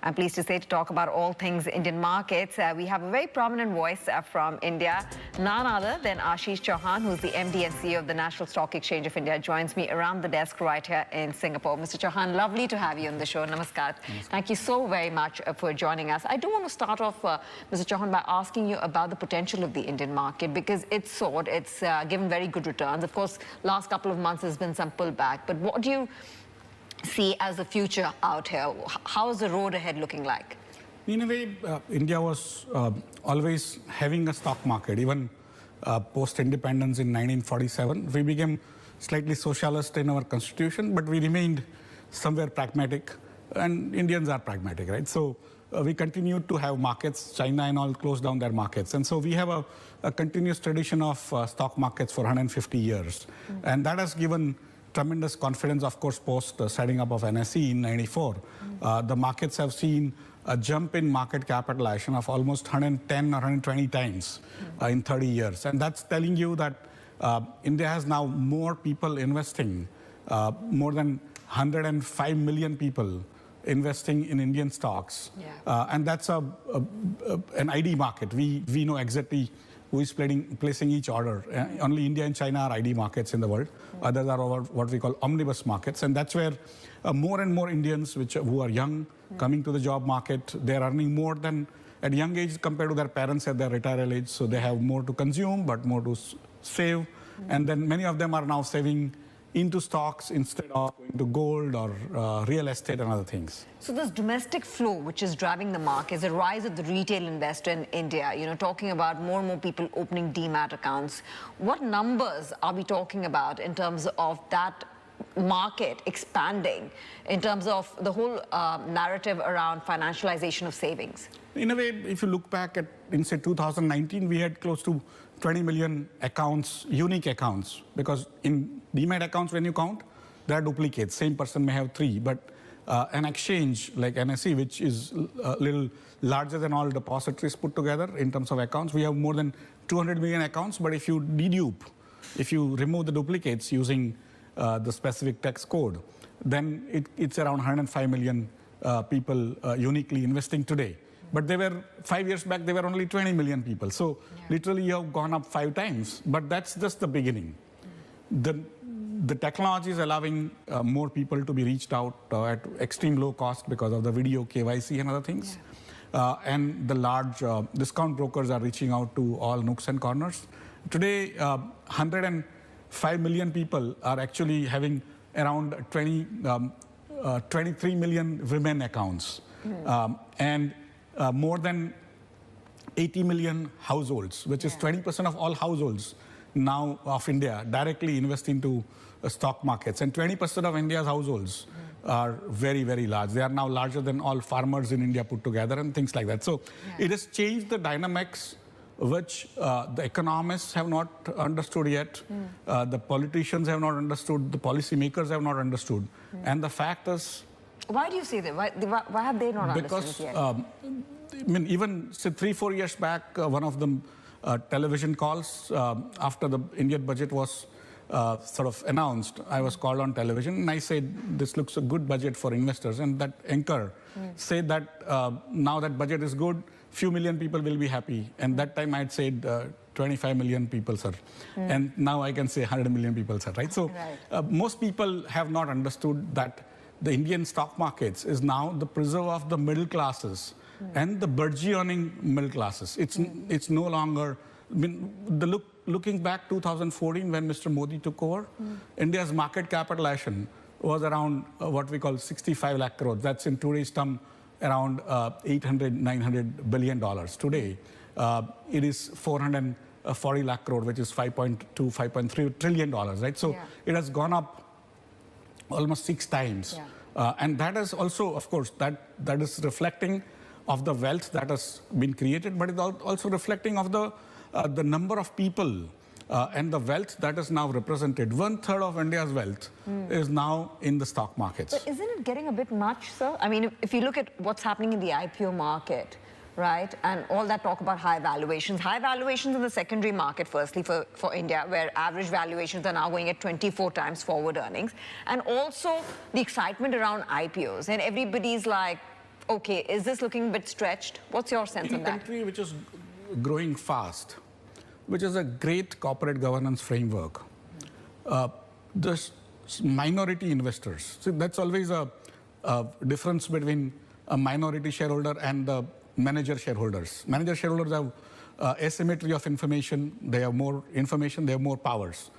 I'm pleased to say, to talk about all things Indian markets, we have a very prominent voice from India, none other than Ashish Chauhan, who's the MD and CEO of the National Stock Exchange of India, joins me around the desk right here in Singapore. Mr. Chauhan, lovely to have you on the show. Namaskar. Thank you so very much for joining us. I do want to start off, Mr. Chauhan, by asking you about the potential of the Indian market, because it's soared, it's given very good returns. Of course, last couple of months there's been some pullback, but what do you see as the future out here? How is the road ahead looking like? In a way, India was always having a stock market. Even post-independence in 1947, we became slightly socialist in our constitution, but we remained somewhere pragmatic, and Indians are pragmatic, right? So we continued to have markets. China and all closed down their markets. And so we have a continuous tradition of stock markets for 150 years. And that has given tremendous confidence, of course, post setting up of NSE in '94. The markets have seen a jump in market capitalization of almost 110 or 120 times in 30 years. And that's telling you that India has now more people investing, more than 105 million people investing in Indian stocks. Yeah. And that's an ID market. We know exactly who is placing each order. Only India and China are ID markets in the world. Others are what we call omnibus markets. And that's where more and more Indians who are young, coming to the job market, they're earning more than at young age compared to their parents at their retirement age. So they have more to consume, but more to save. And then many of them are now saving into stocks instead of going to gold or real estate and other things. So this domestic flow, which is driving the market, is a rise of the retail investor in India, talking about more and more people opening demat accounts. What numbers are we talking about in terms of that market expanding, in terms of the whole narrative around financialization of savings? In a way, if you look back at, in say 2019, we had close to 20 million accounts, unique accounts, because in demat accounts, when you count, there are duplicates. Same person may have 3, but an exchange like NSE, which is a little larger than all depositories put together in terms of accounts, we have more than 200 million accounts. But if you dedupe, if you remove the duplicates using the specific text code, then it's around 105 million people uniquely investing today. But they were 5 years back, they were only 20 million people. So literally you have gone up 5 times, but that's just the beginning. The technology is allowing more people to be reached out at extreme low cost because of the video KYC and other things. And the large discount brokers are reaching out to all nooks and corners. Today, 105 million people are actually having around 23 million women accounts. And more than 80 million households, which is 20% of all households now of India, directly invest into stock markets. And 20% of India's households are very, very large. They are now larger than all farmers in India put together and things like that. So it has changed the dynamics which the economists have not understood yet, the politicians have not understood, the policymakers have not understood. And the fact is... Why do you say that? Why have they not understood yet? I mean, even say 3-4 years back, one of the television calls after the Indian budget was sort of announced, I was called on television and I said, this looks a good budget for investors. And that anchor said that now that budget is good, few million people will be happy. And that time I had said 25 million people, sir. And now I can say 100 million people, sir, right? So most people have not understood that the Indian stock markets is now the preserve of the middle classes and the burgeoning middle classes. It's no longer, I mean, looking back 2014 when Mr. Modi took over, India's market capitalization was around what we call 65 lakh crores. That's in today's term around 800-900 billion dollars. Today, it is 440 lakh crore, which is 5.2-5.3 trillion dollars, right? So it has gone up almost 6 times. And that is also, of course, that is reflecting of the wealth that has been created, but it's also reflecting of the number of people and the wealth that is now represented. 1/3 of India's wealth is now in the stock markets. But isn't it getting a bit much, sir? I mean, if you look at what's happening in the IPO market, right, and all that talk about high valuations in the secondary market, firstly, for India, where average valuations are now going at 24 times forward earnings, and also the excitement around IPOs, and everybody's like, Okay, is this looking a bit stretched? What's your sense In on a that? country which is growing fast, which is a great corporate governance framework, the minority investors, so that's always a difference between a minority shareholder and the manager shareholders. Manager shareholders have asymmetry of information. They have more information, they have more powers.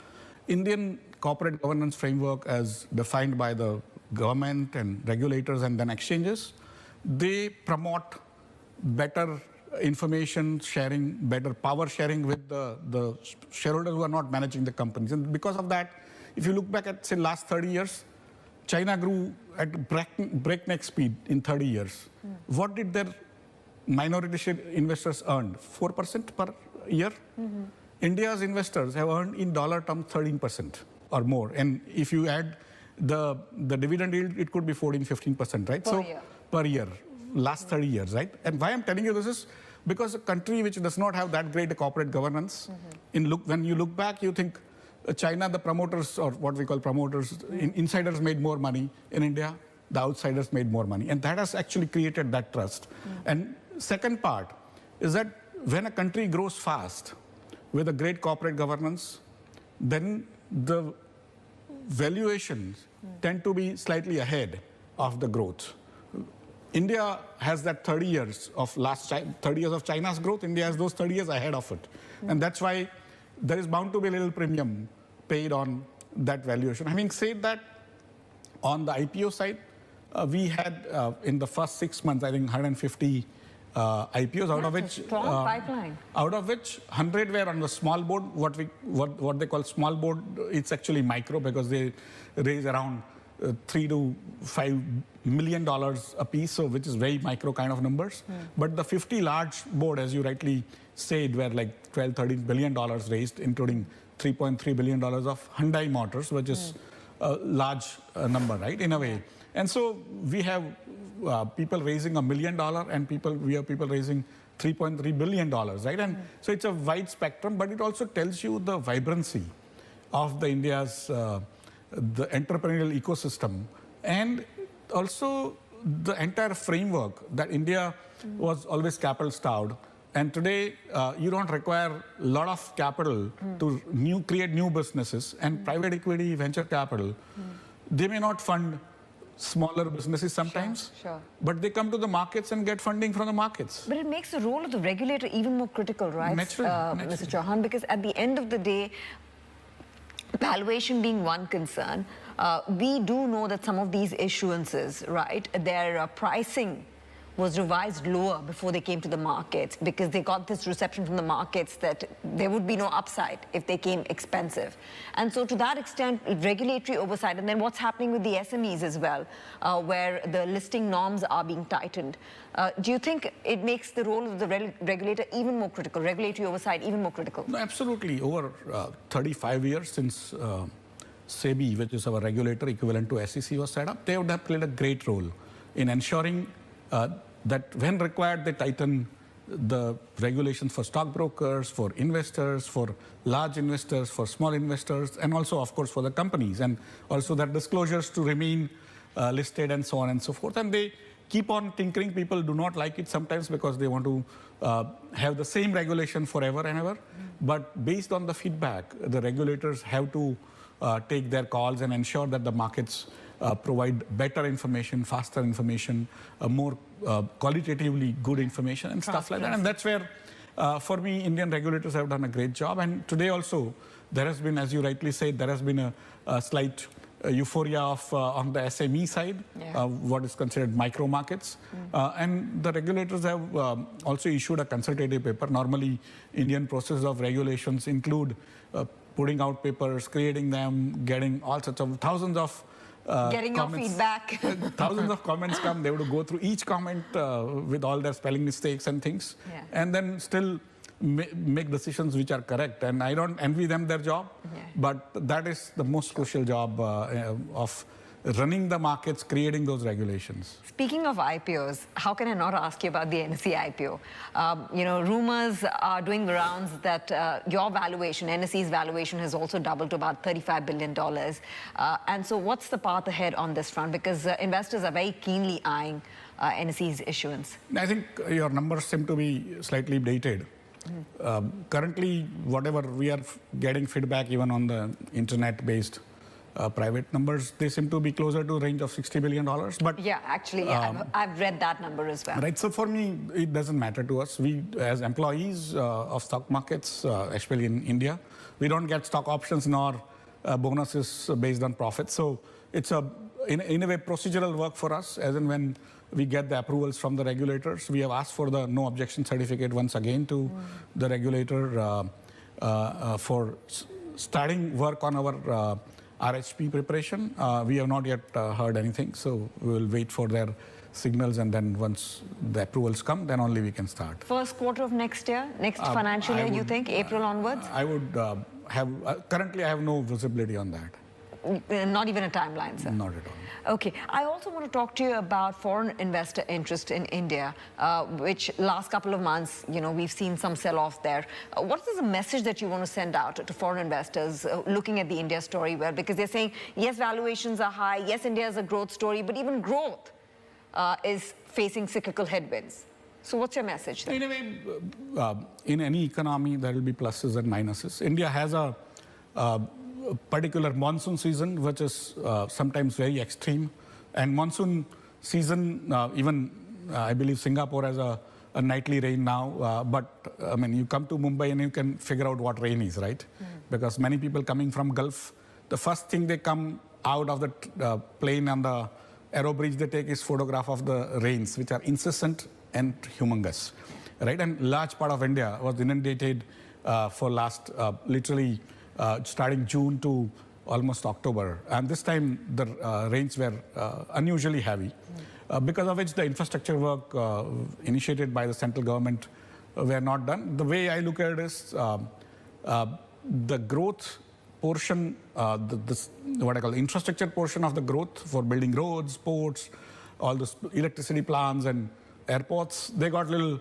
Indian corporate governance framework, as defined by the government and regulators and then exchanges, they promote better information sharing, better power sharing with the shareholders who are not managing the companies. And because of that, if you look back at, say, last 30 years, China grew at breakneck speed in 30 years. What did their minority share investors earn? 4% per year? India's investors have earned in dollar terms 13% or more. And if you add the dividend yield, it could be 14-15%, right? Per year, last 30 years, right? And why I'm telling you this is because a country which does not have that great a corporate governance, when you look back, you think China, the promoters, or what we call promoters, insiders made more money. In India, the outsiders made more money. And that has actually created that trust. And second part is that when a country grows fast with a great corporate governance, then the valuations tend to be slightly ahead of the growth. India has that 30 years of 30 years of China's growth. India has those 30 years ahead of it. And that's why there is bound to be a little premium paid on that valuation. Having said that, on the IPO side, we had in the first 6 months, I think 150 IPOs, out of which 100 were on the small board, what they call small board. It's actually micro because they raise around $3 to $5 million a piece, so which is very micro kind of numbers. But the 50 large board, as you rightly said, were like $12-13 billion raised, including $3.3 billion of Hyundai Motors, which is a large number, right, in a way. And so we have people raising $1 million, and we have people raising $3.3 billion, right? And so it's a wide spectrum, but it also tells you the vibrancy of the India's the entrepreneurial ecosystem, and also the entire framework that India was always capital starved. And today, you don't require a lot of capital to create new businesses. And private equity, venture capital, they may not fund smaller businesses sometimes, but they come to the markets and get funding from the markets. But it makes the role of the regulator even more critical, right, Mr. Chauhan? Because at the end of the day, valuation being one concern, we do know that some of these issuances, right, their pricing was revised lower before they came to the markets because they got this reception from the markets that there would be no upside if they came expensive. And so to that extent, regulatory oversight, and then what's happening with the SMEs as well, where the listing norms are being tightened. Do you think it makes the role of the regulator even more critical, regulatory oversight even more critical? No, absolutely. Over 35 years since SEBI, which is our regulator equivalent to SEC, was set up, they would have played a great role in ensuring that when required, they tighten the regulations for stockbrokers, for investors, for large investors, for small investors, and also, of course, for the companies, and also their disclosures to remain listed and so on and so forth. And they keep on tinkering. People do not like it sometimes because they want to have the same regulation forever and ever. But based on the feedback, the regulators have to take their calls and ensure that the markets provide better information, faster information, more qualitatively good information and stuff like that. And that's where, for me, Indian regulators have done a great job. And today also, there has been, as you rightly said, there has been a slight euphoria on the SME side, what is considered micro markets. And the regulators have also issued a consultative paper. Normally, Indian process of regulations include putting out papers, creating them, getting all sorts of thousands of getting comments. your feedback. Thousands of comments come. They would go through each comment with all their spelling mistakes and things, and then still make decisions which are correct. And I don't envy them their job, but that is the most crucial job of running the markets, creating those regulations. Speaking of IPOs, how can I not ask you about the NSE IPO? You know, rumors are doing the rounds that your valuation, NSE's valuation, has also doubled to about $35 billion. And so what's the path ahead on this front? Because investors are very keenly eyeing NSE's issuance? I think your numbers seem to be slightly dated. Currently, whatever we are getting feedback, even on the internet-based private numbers, they seem to be closer to a range of $60 billion. But yeah, actually, yeah, I've read that number as well. Right. So for me, it doesn't matter to us. We, as employees of stock markets, especially in India, we don't get stock options nor bonuses based on profits. So it's in a way procedural work for us, as in when we get the approvals from the regulators. We have asked for the no objection certificate once again to the regulator for starting work on our RHP preparation. We have not yet heard anything, so we will wait for their signals, and then once the approvals come, then only we can start. First quarter of next year, next financial year, you think, April onwards? I would currently I have no visibility on that. Not even a timeline, sir? Not at all. Okay. I also want to talk to you about foreign investor interest in India, which last couple of months, we've seen some sell-off there. What is the message that you want to send out to foreign investors looking at the India story? Well, because they're saying, yes, valuations are high, yes, India is a growth story, but even growth is facing cyclical headwinds. So what's your message there? In a way, in any economy, there will be pluses and minuses. India has a particular monsoon season, which is sometimes very extreme. And monsoon season, even I believe Singapore has a nightly rain now. But I mean, you come to Mumbai and you can figure out what rain is, right? Because many people coming from Gulf, the first thing they come out of the plane and the aero bridge they take is photograph of the rains, which are incessant and humongous, right? And large part of India was inundated for last literally starting June to almost October. And this time the rains were unusually heavy, because of which the infrastructure work initiated by the central government were not done. The way I look at it is the growth portion, what I call infrastructure portion of the growth for building roads, ports, all the electricity plants and airports, they got a little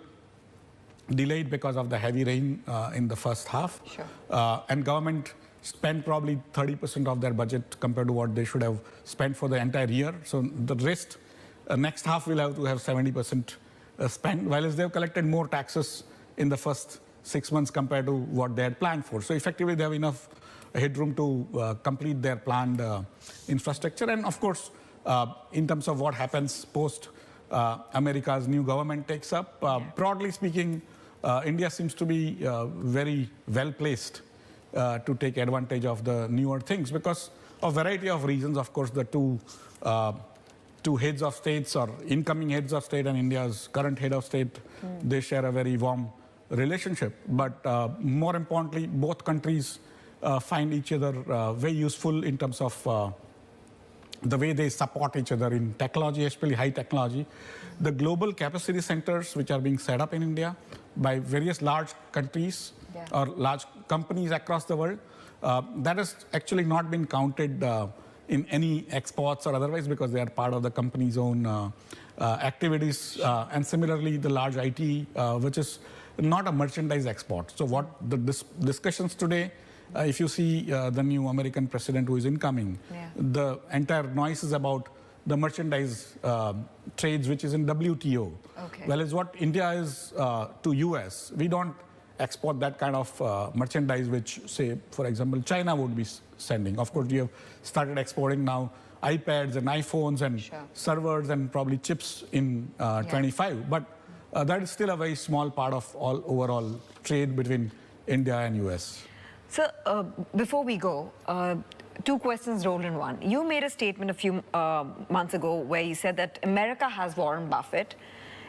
delayed because of the heavy rain in the first half. Sure. And government spent probably 30% of their budget compared to what they should have spent for the entire year. So the rest, next half will have to have 70% spent, whereas they've collected more taxes in the first 6 months compared to what they had planned for. So effectively, they have enough headroom to complete their planned infrastructure. And of course, in terms of what happens post America's new government takes up, broadly speaking, India seems to be very well placed to take advantage of the newer things because of a variety of reasons. Of course, the two heads of states or incoming heads of state and India's current head of state, they share a very warm relationship. But more importantly, both countries find each other very useful in terms of the way they support each other in technology, especially high technology. The global capacity centers which are being set up in India by various large countries or large companies across the world, that has actually not been counted in any exports or otherwise because they are part of the company's own activities. And similarly, the large IT, which is not a merchandise export. So what the discussions today, if you see the new American president who is incoming, the entire noise is about the merchandise trades, which is in WTO. Okay. Well, is what India is to US. We don't export that kind of merchandise, which, say, for example, China would be sending. Of course, we have started exporting now iPads and iPhones and servers and probably chips in 25. But that is still a very small part of all overall trade between India and US. So, before we go, two questions rolled in one. You made a statement a few months ago where you said that America has Warren Buffett,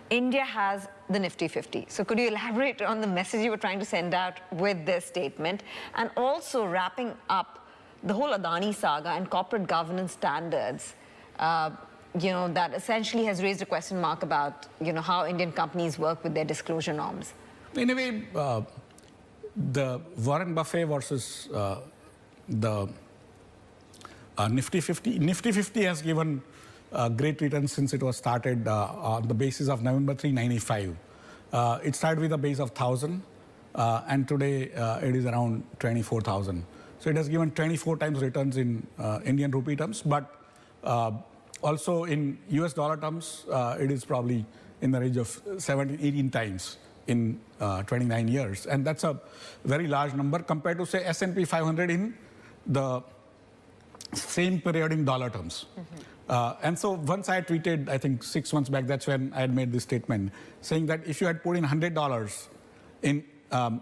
India has the Nifty 50. So could you elaborate on the message you were trying to send out with this statement? And also wrapping up the whole Adani saga and corporate governance standards, that essentially has raised a question mark about, how Indian companies work with their disclosure norms. In a way, the Warren Buffett versus the Nifty 50. Nifty 50 has given great returns since it was started on the basis of November 395. It started with a base of 1,000, and today it is around 24,000. So it has given 24 times returns in Indian rupee terms. But Also in US dollar terms, it is probably in the range of 17, 18 times in 29 years. And that's a very large number compared to, say, S&P 500 in the same period in dollar terms. And so once I tweeted, I think 6 months back, that's when I had made this statement, saying that if you had put in $100 in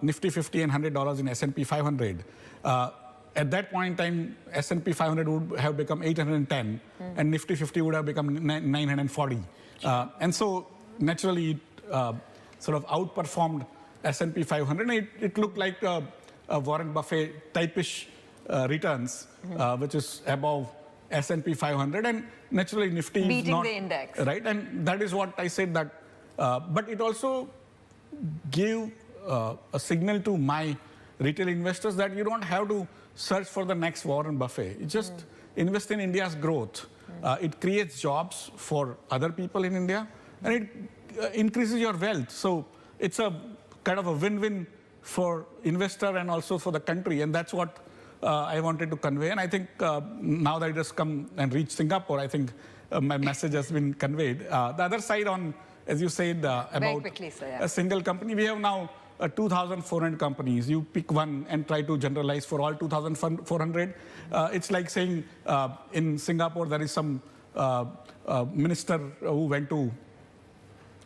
Nifty 50 and $100 in S&P 500, at that point in time, S&P 500 would have become 810, and Nifty 50 would have become 940. And so naturally, it sort of outperformed S&P 500. It looked like a Warren Buffett type-ish returns, which is above S&P 500, and naturally Nifty is beating not the index, right. And that is what I said that. But it also gave a signal to my retail investors that you don't have to search for the next Warren Buffett. You just invest in India's growth. It creates jobs for other people in India, and it increases your wealth. So it's a kind of a win-win for investor and also for the country, and that's what I wanted to convey. And I think now that it has come and reached Singapore, I think my message has been conveyed. The other side on, as you said, about quickly, sir, a single company, we have now 2,400 companies. You pick one and try to generalize for all 2,400. It's like saying in Singapore there is some minister who went to,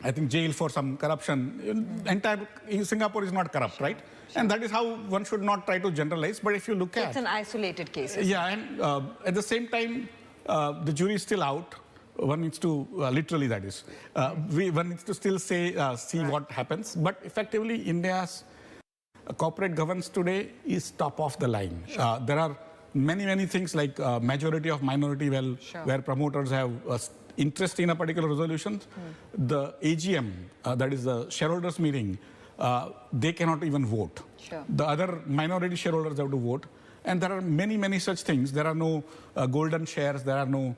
I think, jail for some corruption. Entire Singapore is not corrupt, right? Sure. And that is how one should not try to generalize. But if you look at... It's an isolated case. Yeah, and at the same time, the jury is still out. One needs to, literally that is, one needs to still say, see what happens. But effectively, India's corporate governance today is top of the line. Sure. There are many, many things like majority of minority, where promoters have interest in a particular resolution. The AGM, that is the shareholders meeting, they cannot even vote. Sure. The other minority shareholders have to vote. And there are many, many such things. There are no golden shares. There are no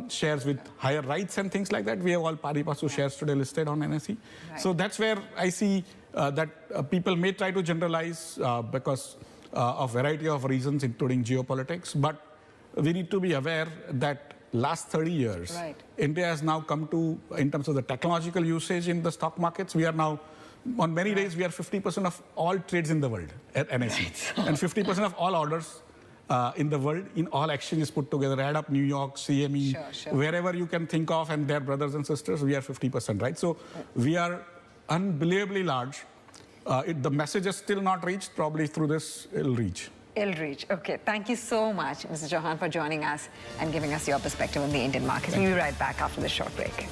shares with higher rights and things like that. We have all pari passu shares today listed on NSE. Right. So that's where I see that people may try to generalize because of variety of reasons, including geopolitics. But we need to be aware that last 30 years, India has now come to, in terms of the technological usage in the stock markets, we are now, on many days, we are 50% of all trades in the world at NSE. And 50% of all orders in the world, in all exchanges put together, add up New York, CME, wherever you can think of, and their brothers and sisters, we are 50%, right? So we are unbelievably large. The message has still not reached. Probably through this, it'll reach. It'll reach. Okay. Thank you so much, Mr. Chauhan, for joining us and giving us your perspective on the Indian markets. We'll be right back after this short break.